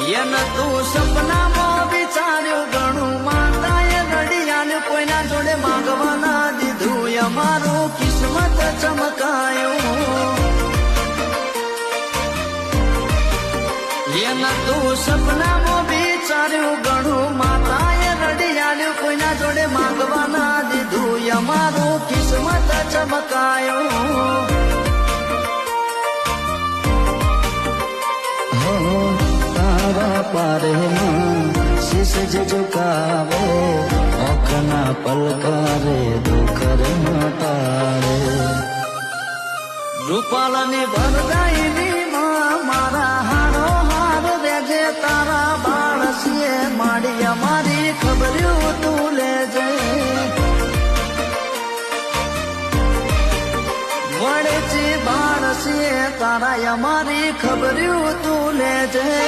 એને તું સપનામાં વિચાર્યું ઘણું માતાએ ઘડિયાળ કોઈના જોડે માંગવા ના દીધું અમારું કિસ્મત ચમકાયું એને તું સપનામાં વિચાર્યું ઘણું માતાએ ઘડિયાળ કોઈના જોડે માંગવા ના દીધું અમારું કિસ્મત ચમકાયું પારેમાં શીશ જ ઝુકાવે ઓખના પલકારે દુખર મટાડે રૂપાલાની વરદાયની માં મારા હારો હાર રેજે તારા બાળસીએ માડી અમારી ખબર્યું તું લેજે વડેજી બાળસીએ તારા અમારી ખબર્યું તું લેજે